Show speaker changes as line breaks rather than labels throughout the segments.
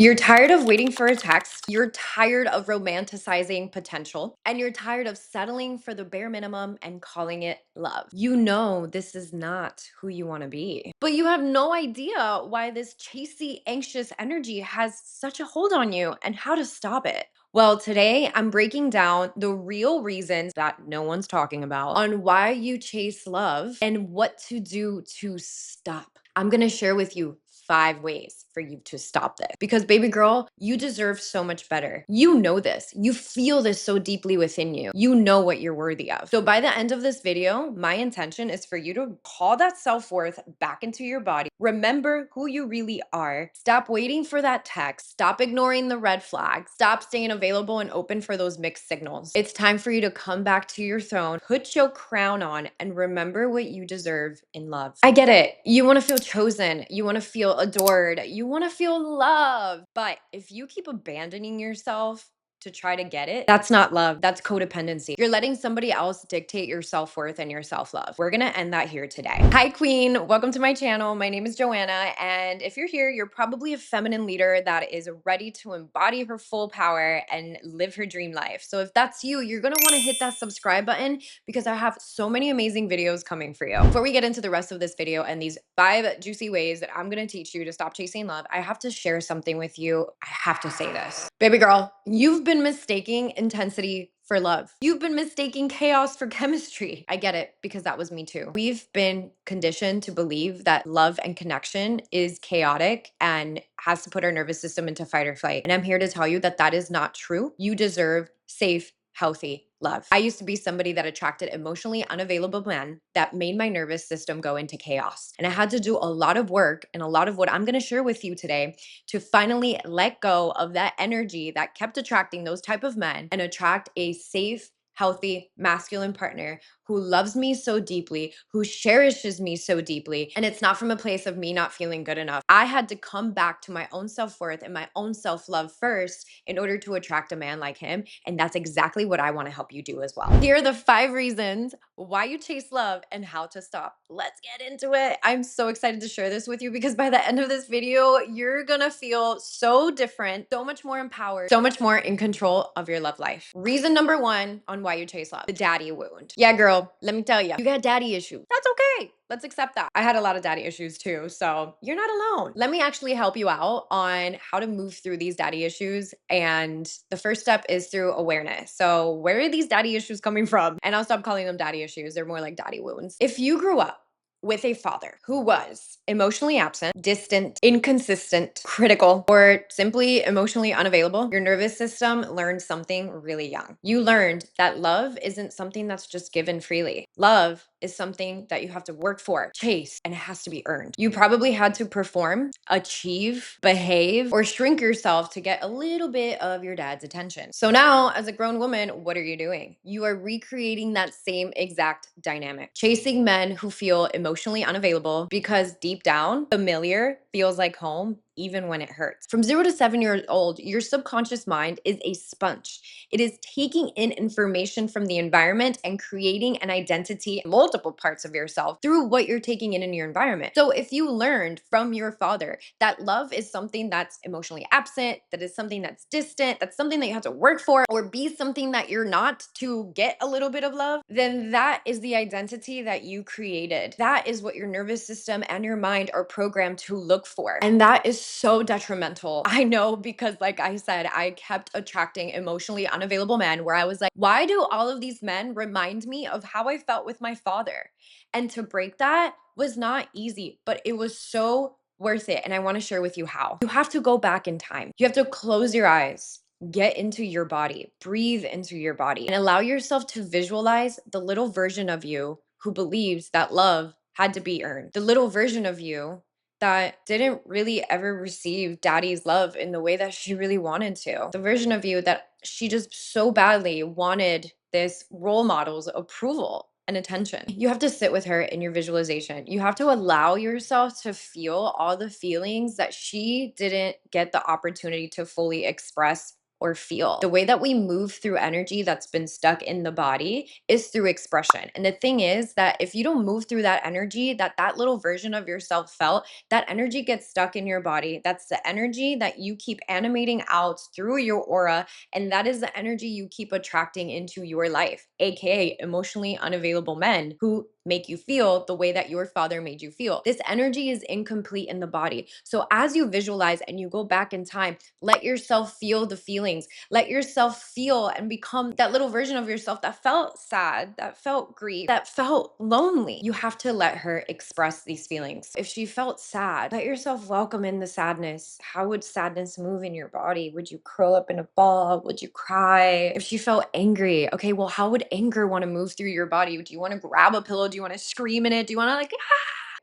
You're tired of waiting for a text. You're tired of romanticizing potential. And you're tired of settling for the bare minimum and calling it love. You know this is not who you want to be. But you have no idea why this chasey, anxious energy has such a hold on you and how to stop it. Well, today I'm breaking down the real reasons that no one's talking about on why you chase love and what to do to stop. I'm going to share with you 5 ways for you to stop this. Because, baby girl, you deserve so much better. You know this. You feel this so deeply within you. You know what you're worthy of. So, by the end of this video, my intention is for you to call that self worth back into your body. Remember who you really are. Stop waiting for that text. Stop ignoring the red flags. Stop staying available and open for those mixed signals. It's time for you to come back to your throne, put your crown on, and remember what you deserve in love. I get it. You want to feel chosen. You want to feel adored. You want to feel loved. But if you keep abandoning yourself to try to get it, that's not love. That's codependency. You're letting somebody else dictate your self-worth and your self-love. We're gonna end that here today. Hi, Queen. Welcome to my channel. My name is Joanna, and if you're here, you're probably a feminine leader that is ready to embody her full power and live her dream life. So if that's you, you're gonna wanna hit that subscribe button because I have so many amazing videos coming for you. Before we get into the rest of this video and these 5 juicy ways that I'm gonna teach you to stop chasing love, I have to share something with you. I have to say this. Baby girl, you've been mistaking intensity for love. You've been mistaking chaos for chemistry. I get it because that was me too. We've been conditioned to believe that love and connection is chaotic and has to put our nervous system into fight or flight. And I'm here to tell you that that is not true. You deserve safe, healthy love. I used to be somebody that attracted emotionally unavailable men that made my nervous system go into chaos. And I had to do a lot of work and a lot of what I'm going to share with you today to finally let go of that energy that kept attracting those type of men and attract a safe, healthy, masculine partner who loves me so deeply, who cherishes me so deeply. And it's not from a place of me not feeling good enough. I had to come back to my own self-worth and my own self-love first in order to attract a man like him. And that's exactly what I want to help you do as well. Here are the 5 reasons why you chase love and how to stop. Let's get into it. I'm so excited to share this with you because by the end of this video, you're gonna feel so different, so much more empowered, so much more in control of your love life. Reason number 1 on why you chase love: the daddy wound. Yeah, girl, let me tell you, you got daddy issues. That's okay. Let's accept that. I had a lot of daddy issues too, so you're not alone. Let me actually help you out on how to move through these daddy issues. And the first step is through awareness. So where are these daddy issues coming from? And I'll stop calling them daddy issues. They're more like daddy wounds. If you grew up with a father who was emotionally absent, distant, inconsistent, critical, or simply emotionally unavailable, your nervous system learned something really young. You learned that love isn't something that's just given freely. Love is something that you have to work for, chase, and it has to be earned. You probably had to perform, achieve, behave, or shrink yourself to get a little bit of your dad's attention. So now, as a grown woman, what are you doing? You are recreating that same exact dynamic, chasing men who feel emotionally unavailable because deep down, familiar feels like home even when it hurts. From 0 to 7 years old, your subconscious mind is a sponge. It is taking in information from the environment and creating an identity in multiple parts of yourself through what you're taking in your environment. So if you learned from your father that love is something that's emotionally absent, that is something that's distant, that's something that you have to work for, or be something that you're not to get a little bit of love, then that is the identity that you created. That is what your nervous system and your mind are programmed to look for. And that is so detrimental. I know, because like I said, I kept attracting emotionally unavailable men where I was like, why do all of these men remind me of how I felt with my father? And to break that was not easy, but it was so worth it. And I want to share with you how. You have to go back in time. You have to close your eyes, get into your body, breathe into your body, and allow yourself to visualize the little version of you who believes that love had to be earned. The little version of you that didn't really ever receive daddy's love in the way that she really wanted to. The version of you that she just so badly wanted this role model's approval and attention. You have to sit with her in your visualization. You have to allow yourself to feel all the feelings that she didn't get the opportunity to fully express or feel. The way that we move through energy that's been stuck in the body is through expression. And the thing is that if you don't move through that energy that little version of yourself felt, that energy gets stuck in your body. That's the energy that you keep animating out through your aura, and that is the energy you keep attracting into your life, aka emotionally unavailable men who make you feel the way that your father made you feel. This energy is incomplete in the body. So as you visualize and you go back in time, let yourself feel the feelings. Let yourself feel and become that little version of yourself that felt sad, that felt grief, that felt lonely. You have to let her express these feelings. If she felt sad, let yourself welcome in the sadness. How would sadness move in your body? Would you curl up in a ball? Would you cry? If she felt angry, okay, well, how would anger want to move through your body? Do you want to grab a pillow? Do you want to scream in it? Do you want to like,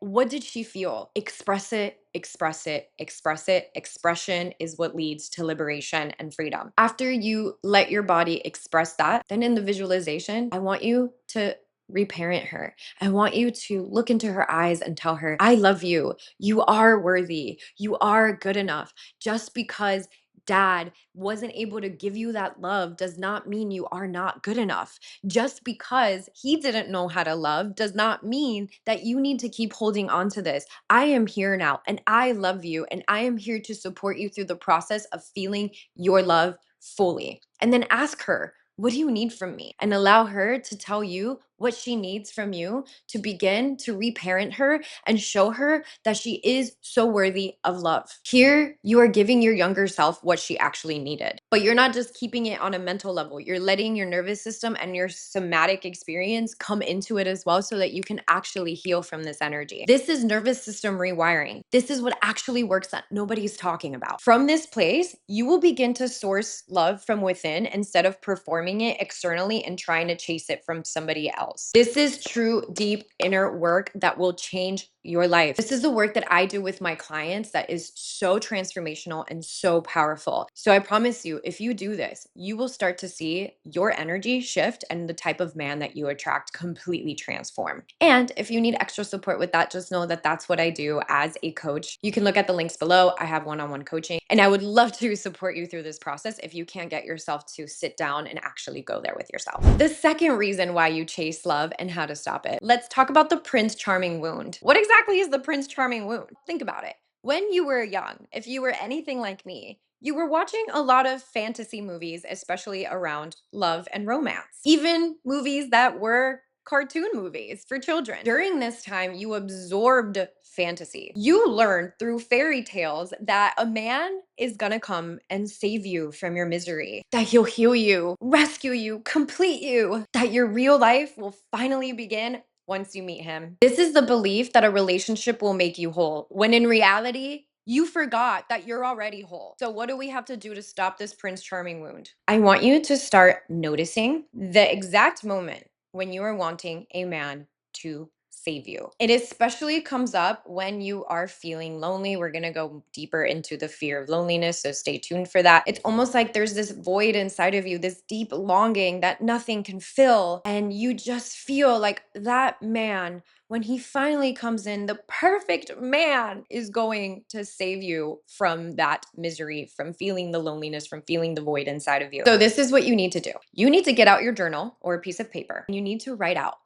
what did she feel? Express it, express it, express it. Expression is what leads to liberation and freedom. After you let your body express that, then in the visualization, I want you to reparent her. I want you to look into her eyes and tell her, I love you. You are worthy. You are good enough. Just because dad wasn't able to give you that love does not mean you are not good enough. Just because he didn't know how to love does not mean that you need to keep holding on to this. I am here now and I love you, and I am here to support you through the process of feeling your love fully. And then ask her, what do you need from me? And allow her to tell you what she needs from you to begin to reparent her and show her that she is so worthy of love. Here, you are giving your younger self what she actually needed, but you're not just keeping it on a mental level. You're letting your nervous system and your somatic experience come into it as well so that you can actually heal from this energy. This is nervous system rewiring. This is what actually works that nobody's talking about. From this place, you will begin to source love from within instead of performing it externally and trying to chase it from somebody else. This is true, deep inner work that will change your life. This is the work that I do with my clients that is so transformational and so powerful. So I promise you, if you do this, you will start to see your energy shift and the type of man that you attract completely transform. And if you need extra support with that, just know that that's what I do as a coach. You can look at the links below. I have one-on-one coaching, and I would love to support you through this process if you can't get yourself to sit down and actually go there with yourself. The second reason why you chase love and how to stop it. Let's talk about the Prince Charming wound. What exactly is the Prince Charming wound? Think about it. When you were young, if you were anything like me, you were watching a lot of fantasy movies, especially around love and romance, even movies that were cartoon movies for children. During this time, you absorbed fantasy. You learned through fairy tales that a man is gonna come and save you from your misery, that he'll heal you, rescue you, complete you, that your real life will finally begin once you meet him. This is the belief that a relationship will make you whole, when in reality, you forgot that you're already whole. So, what do we have to do to stop this Prince Charming wound? I want you to start noticing the exact moment when you are wanting a man to save you. It especially comes up when you are feeling lonely. We're going to go deeper into the fear of loneliness, so stay tuned for that. It's almost like there's this void inside of you, this deep longing that nothing can fill, and you just feel like that man, when he finally comes in, the perfect man is going to save you from that misery, from feeling the loneliness, from feeling the void inside of you. So, this is what you need to do. You need to get out your journal or a piece of paper, and you need to write out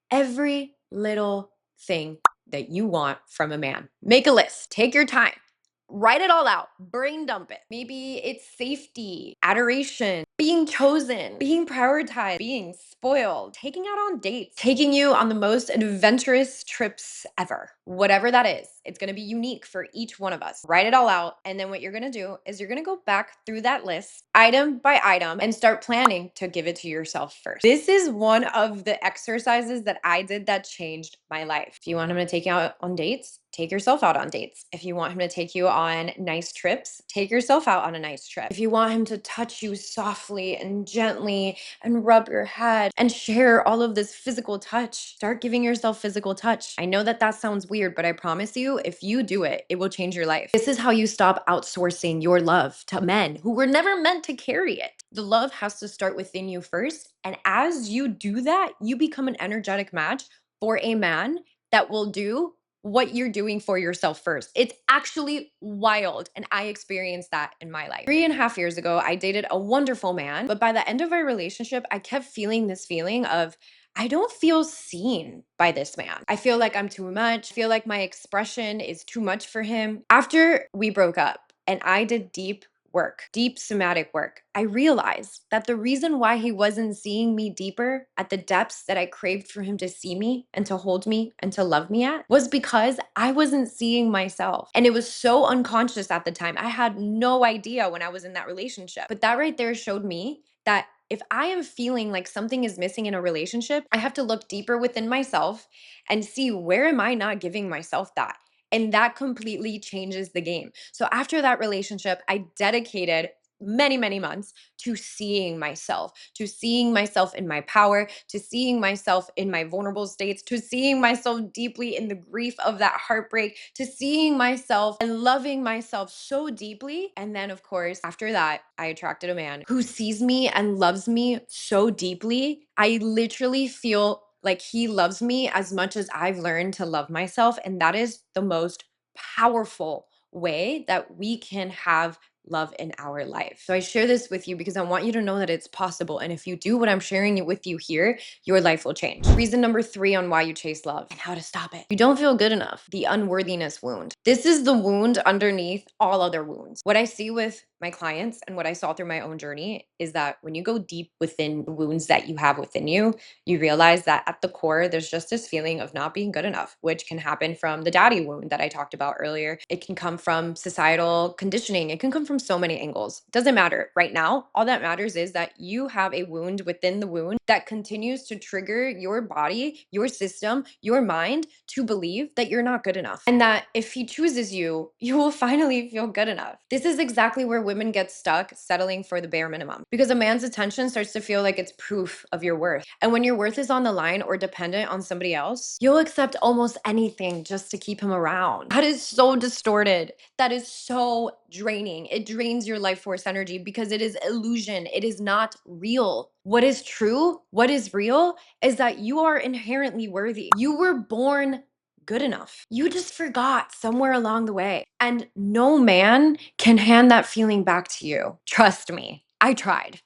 every little thing that you want from a man. Make a list, take your time. Write it all out, brain dump it. Maybe it's safety, adoration, being chosen, being prioritized, being spoiled, taking out on dates, taking you on the most adventurous trips ever. Whatever that is, it's gonna be unique for each one of us. Write it all out. And then what you're gonna do is you're gonna go back through that list, item by item, and start planning to give it to yourself first. This is one of the exercises that I did that changed my life. If you want him to take you out on dates, take yourself out on dates. If you want him to take you on nice trips, take yourself out on a nice trip. If you want him to touch you softly and gently and rub your head and share all of this physical touch, start giving yourself physical touch. I know that that sounds weird, but I promise you, if you do it, it will change your life. This is how you stop outsourcing your love to men who were never meant to carry it. The love has to start within you first. And as you do that, you become an energetic match for a man that will do what you're doing for yourself first. It's actually wild. And I experienced that in my life. 3.5 years ago, I dated a wonderful man, but by the end of our relationship, I kept feeling this feeling of, I don't feel seen by this man. I feel like I'm too much. I feel like my expression is too much for him. After we broke up and I did deep work, deep somatic work, I realized that the reason why he wasn't seeing me deeper at the depths that I craved for him to see me and to hold me and to love me at was because I wasn't seeing myself. And it was so unconscious at the time. I had no idea when I was in that relationship. But that right there showed me that if I am feeling like something is missing in a relationship, I have to look deeper within myself and see where am I not giving myself that. And that completely changes the game. So after that relationship, I dedicated many, many months to seeing myself in my power, to seeing myself in my vulnerable states, to seeing myself deeply in the grief of that heartbreak, to seeing myself and loving myself so deeply. And then, of course, after that, I attracted a man who sees me and loves me so deeply. I literally feel like he loves me as much as I've learned to love myself. And that is the most powerful way that we can have love in our life. So I share this with you because I want you to know that it's possible. And if you do what I'm sharing it with you here, your life will change. Reason number 3 on why you chase love and how to stop it. You don't feel good enough. The unworthiness wound. This is the wound underneath all other wounds. What I see with my clients and what I saw through my own journey is that when you go deep within the wounds that you have within you, you realize that at the core, there's just this feeling of not being good enough, which can happen from the daddy wound that I talked about earlier. It can come from societal conditioning. It can come from so many angles. Doesn't matter right now. All that matters is that you have a wound within the wound that continues to trigger your body, your system, your mind to believe that you're not good enough. And that if he chooses you, you will finally feel good enough. This is exactly where women get stuck settling for the bare minimum because a man's attention starts to feel like it's proof of your worth. And when your worth is on the line or dependent on somebody else, you'll accept almost anything just to keep him around. That is so distorted. That is so draining. It drains your life force energy because it is illusion. It is not real. What is true, what is real, is that you are inherently worthy. You were born good enough. You just forgot somewhere along the way. And no man can hand that feeling back to you. Trust me. I tried.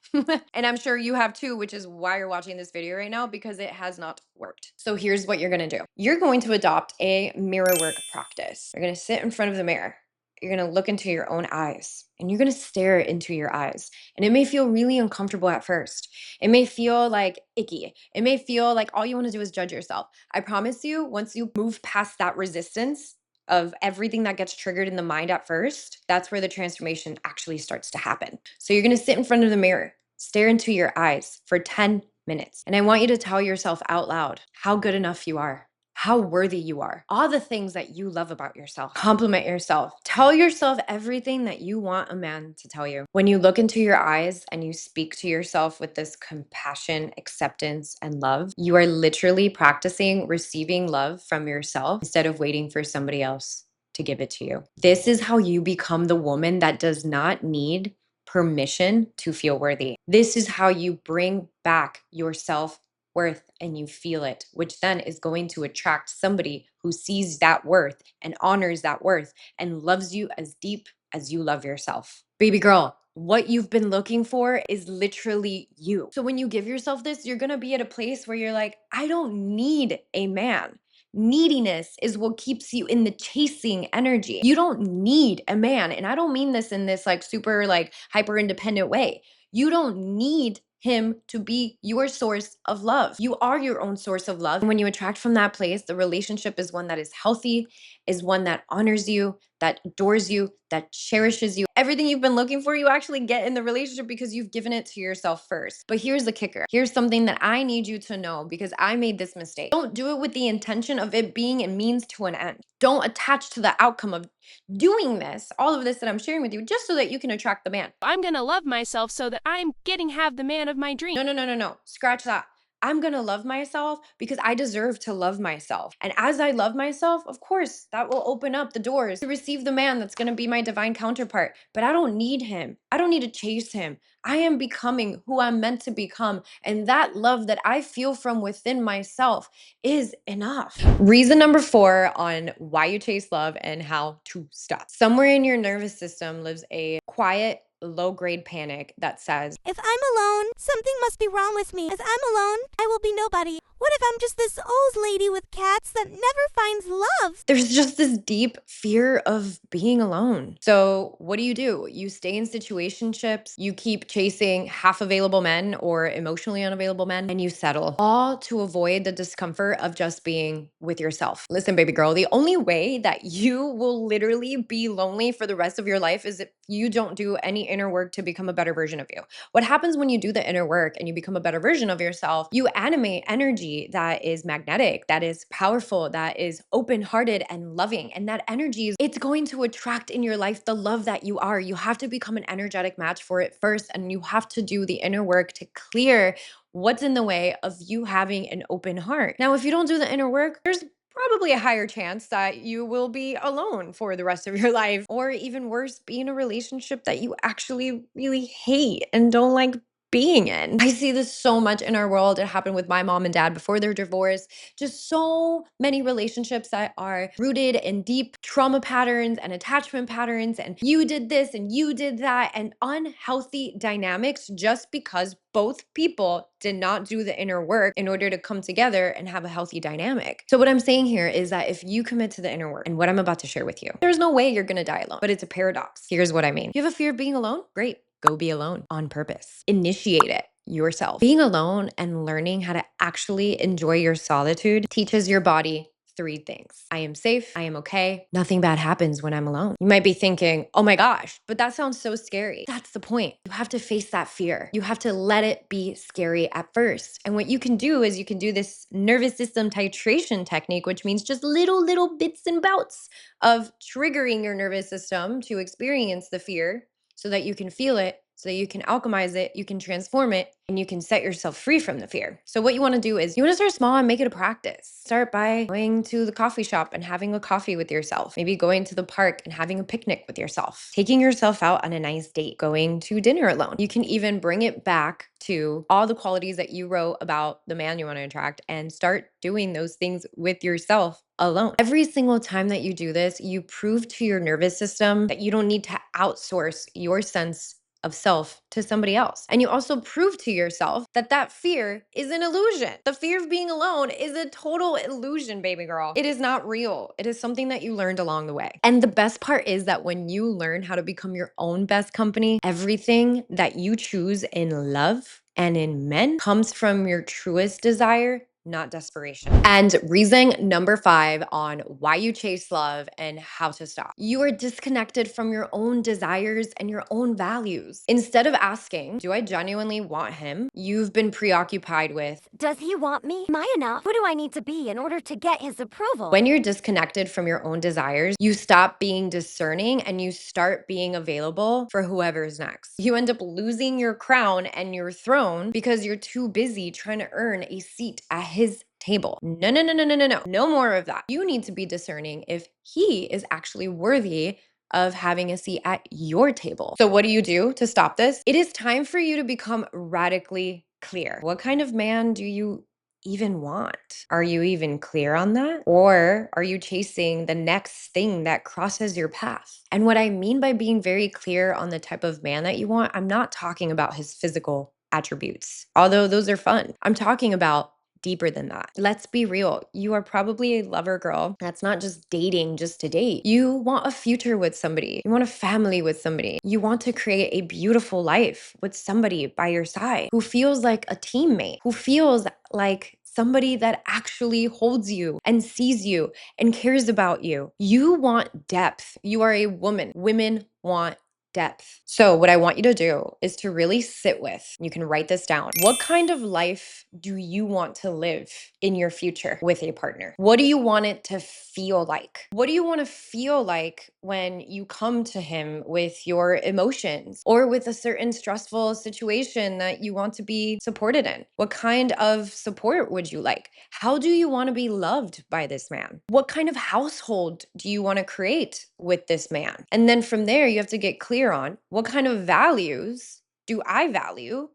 And I'm sure you have too, which is why you're watching this video right now because it has not worked. So here's what you're going to do. You're going to adopt a mirror work practice. You're going to sit in front of the mirror. You're going to look into your own eyes and you're going to stare into your eyes. And it may feel really uncomfortable at first. It may feel like icky. It may feel like all you want to do is judge yourself. I promise you, once you move past that resistance of everything that gets triggered in the mind at first, that's where the transformation actually starts to happen. So you're going to sit in front of the mirror, stare into your eyes for 10 minutes. And I want you to tell yourself out loud how good enough you are, how worthy you are, all the things that you love about yourself. Compliment yourself. Tell yourself everything that you want a man to tell you. When you look into your eyes and you speak to yourself with this compassion, acceptance, and love, you are literally practicing receiving love from yourself instead of waiting for somebody else to give it to you. This is how you become the woman that does not need permission to feel worthy. This is how you bring back your self worth and you feel it, which then is going to attract somebody who sees that worth and honors that worth and loves you as deep as you love yourself. Baby girl, what you've been looking for is literally you. So when you give yourself this, you're going to be at a place where you're like, I don't need a man. Neediness is what keeps you in the chasing energy. You don't need a man. And I don't mean this in this like super like hyper independent way. You don't need him to be your source of love. You are your own source of love. And when you attract from that place, the relationship is one that is healthy, is one that honors you, that adores you, that cherishes you. Everything you've been looking for, you actually get in the relationship because you've given it to yourself first. But here's the kicker. Here's something that I need you to know because I made this mistake. Don't do it with the intention of it being a means to an end. Don't attach to the outcome of doing this, all of this that I'm sharing with you, just so that you can attract the man.
I'm gonna love myself so that I'm getting have the man of my dream.
No. Scratch that. I'm going to love myself because I deserve to love myself. And as I love myself, of course, that will open up the doors to receive the man that's going to be my divine counterpart. But I don't need him. I don't need to chase him. I am becoming who I'm meant to become. And that love that I feel from within myself is enough. Reason number 4 on why you chase love and how to stop. Somewhere in your nervous system lives a quiet, low grade panic that says,
if I'm alone, something must be wrong with me. If I'm alone, I will be nobody. What if I'm just this old lady with cats that never finds love?
there's just this deep fear of being alone. So, what do? You stay in situationships, you keep chasing half available men or emotionally unavailable men, and you settle, all to avoid the discomfort of just being with yourself. Listen, baby girl, the only way that you will literally be lonely for the rest of your life is if you don't do any inner work to become a better version of you. What happens when you do the inner work and you become a better version of yourself? You animate energy that is magnetic, that is powerful, that is open-hearted and loving. And that energy, it's going to attract in your life the love that you are. You have to become an energetic match for it first, and you have to do the inner work to clear what's in the way of you having an open heart. Now, if you don't do the inner work, there's probably a higher chance that you will be alone for the rest of your life, or even worse, be in a relationship that you actually really hate and don't like being in. I see this so much in our world. It happened with my mom and dad before their divorce. Just so many relationships that are rooted in deep trauma patterns and attachment patterns, and you did this and you did that, and unhealthy dynamics just because both people did not do the inner work in order to come together and have a healthy dynamic. So, what I'm saying here is that if you commit to the inner work and what I'm about to share with you, there's no way you're gonna die alone, but it's a paradox. Here's what I mean. You have a fear of being alone? Great. Go be alone on purpose. Initiate it yourself. Being alone and learning how to actually enjoy your solitude teaches your body 3 things. I am safe. I am okay. Nothing bad happens when I'm alone. You might be thinking, oh my gosh, but that sounds so scary. That's the point. You have to face that fear. You have to let it be scary at first. And what you can do is you can do this nervous system titration technique, which means just little bits and bouts of triggering your nervous system to experience the fear so that you can feel it, so that you can alchemize it, you can transform it, and you can set yourself free from the fear. So, what you want to do is you want to start small and make it a practice. Start by going to the coffee shop and having a coffee with yourself, maybe going to the park and having a picnic with yourself, taking yourself out on a nice date, going to dinner alone. You can even bring it back to all the qualities that you wrote about the man you want to attract and start doing those things with yourself alone. Every single time that you do this, you prove to your nervous system that you don't need to outsource your sense of self to somebody else. And you also prove to yourself that that fear is an illusion. The fear of being alone is a total illusion, baby girl. It is not real. It is something that you learned along the way. And the best part is that when you learn how to become your own best company, everything that you choose in love and in men comes from your truest desire, not desperation. And reason number 5 on why you chase love and how to stop. You are disconnected from your own desires and your own values. Instead of asking, do I genuinely want him? You've been preoccupied with,
Does he want me? Am I enough? Who do I need to be in order to get his approval?
when you're disconnected from your own desires, you stop being discerning and you start being available for whoever's next. You end up losing your crown and your throne because you're too busy trying to earn a seat at his table. No, no, no, no, no, no, no. No more of that. You need to be discerning if he is actually worthy of having a seat at your table. So, what do you do to stop this? It is time for you to become radically clear. What kind of man do you even want? Are you even clear on that? Or are you chasing the next thing that crosses your path? And what I mean by being very clear on the type of man that you want, I'm not talking about his physical attributes, although those are fun. I'm talking about deeper than that. Let's be real. You are probably a lover girl that's not just dating just to date. You want a future with somebody. You want a family with somebody. You want to create a beautiful life with somebody by your side who feels like a teammate, who feels like somebody that actually holds you and sees you and cares about you. You want depth. You are a woman. Women want depth. So, what I want you to do is to really sit with, you can write this down. What kind of life do you want to live in your future with a partner? What do you want it to feel like? What do you want to feel like when you come to him with your emotions or with a certain stressful situation that you want to be supported in? What kind of support would you like? How do you want to be loved by this man? What kind of household do you want to create with this man? And then from there, you have to get clear on what kind of values do I value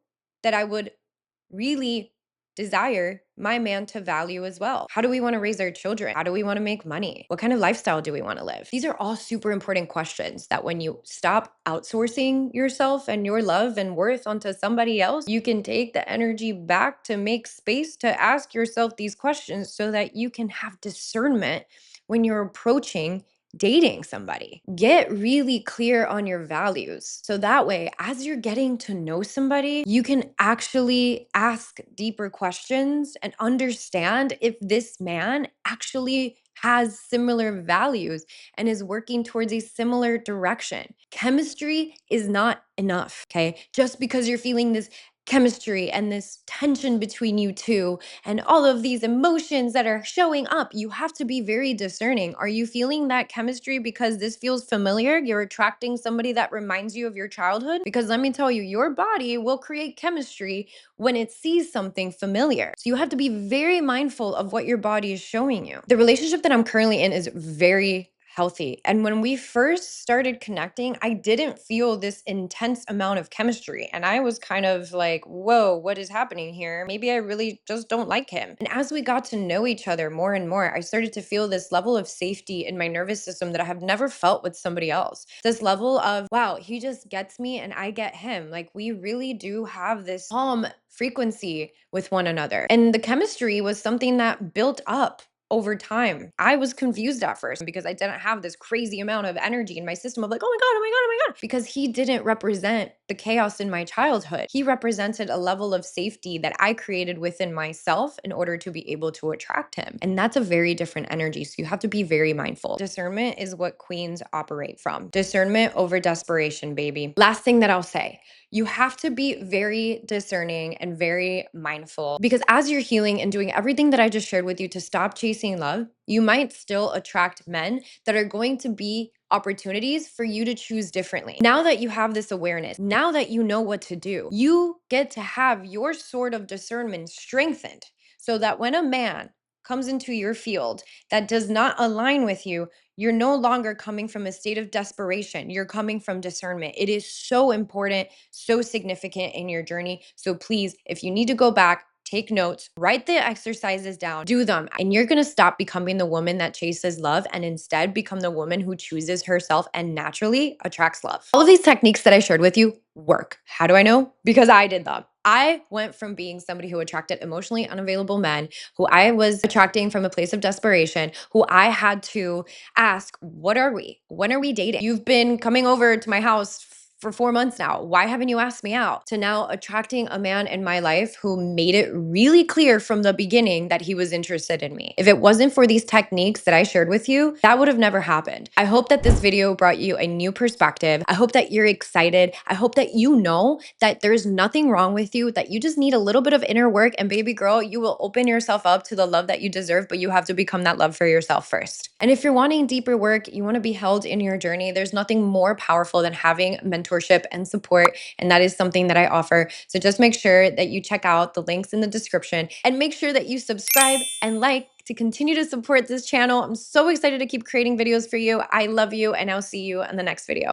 that I would really desire my man to value as well. How do we want to raise our children? How do we want to make money? What kind of lifestyle do we want to live? These are all super important questions that when you stop outsourcing yourself and your love and worth onto somebody else, you can take the energy back to make space to ask yourself these questions so that you can have discernment when you're approaching dating somebody. Get really clear on your values. So that way, as you're getting to know somebody, you can actually ask deeper questions and understand if this man actually has similar values and is working towards a similar direction. Chemistry is not enough, okay? Just because you're feeling this chemistry and this tension between you two and all of these emotions that are showing up, you have to be very discerning. Are you feeling that chemistry because this feels familiar? You're attracting somebody that reminds you of your childhood? Because let me tell you, your body will create chemistry when it sees something familiar. So you have to be very mindful of what your body is showing you. The relationship that I'm currently in is very healthy. And when we first started connecting, I didn't feel this intense amount of chemistry. And I was kind of like, whoa, what is happening here? Maybe I really just don't like him. And as we got to know each other more and more, I started to feel this level of safety in my nervous system that I have never felt with somebody else. This level of, wow, he just gets me and I get him. Like we really do have this calm frequency with one another. And the chemistry was something that built up over time. I was confused at first because I didn't have this crazy amount of energy in my system of like, oh my God, oh my God, oh my God. Because he didn't represent the chaos in my childhood. He represented a level of safety that I created within myself in order to be able to attract him. And that's a very different energy. So you have to be very mindful. Discernment is what queens operate from. Discernment over desperation, baby. Last thing that I'll say, you have to be very discerning and very mindful because as you're healing and doing everything that I just shared with you to stop chasing love, you might still attract men that are going to be opportunities for you to choose differently. Now that you have this awareness, now that you know what to do, you get to have your sort of discernment strengthened so that when a man comes into your field that does not align with you, you're no longer coming from a state of desperation. You're coming from discernment. It is so important, so significant in your journey. So please, if you need to go back, take notes, write the exercises down, do them, and you're gonna stop becoming the woman that chases love and instead become the woman who chooses herself and naturally attracts love. All of these techniques that I shared with you work. How do I know? Because I did them. I went from being somebody who attracted emotionally unavailable men, who I was attracting from a place of desperation, who I had to ask, what are we? When are we dating? You've been coming over to my house for 4 months now. Why haven't you asked me out? To now attracting a man in my life who made it really clear from the beginning that he was interested in me. If it wasn't for these techniques that I shared with you, that would have never happened. I hope that this video brought you a new perspective. I hope that you're excited. I hope that you know that there's nothing wrong with you, that you just need a little bit of inner work, and baby girl, you will open yourself up to the love that you deserve, but you have to become that love for yourself first. And if you're wanting deeper work, you want to be held in your journey, there's nothing more powerful than having mentorship and support. And that is something that I offer. So just make sure that you check out the links in the description and make sure that you subscribe and like to continue to support this channel. I'm so excited to keep creating videos for you. I love you, and I'll see you in the next video.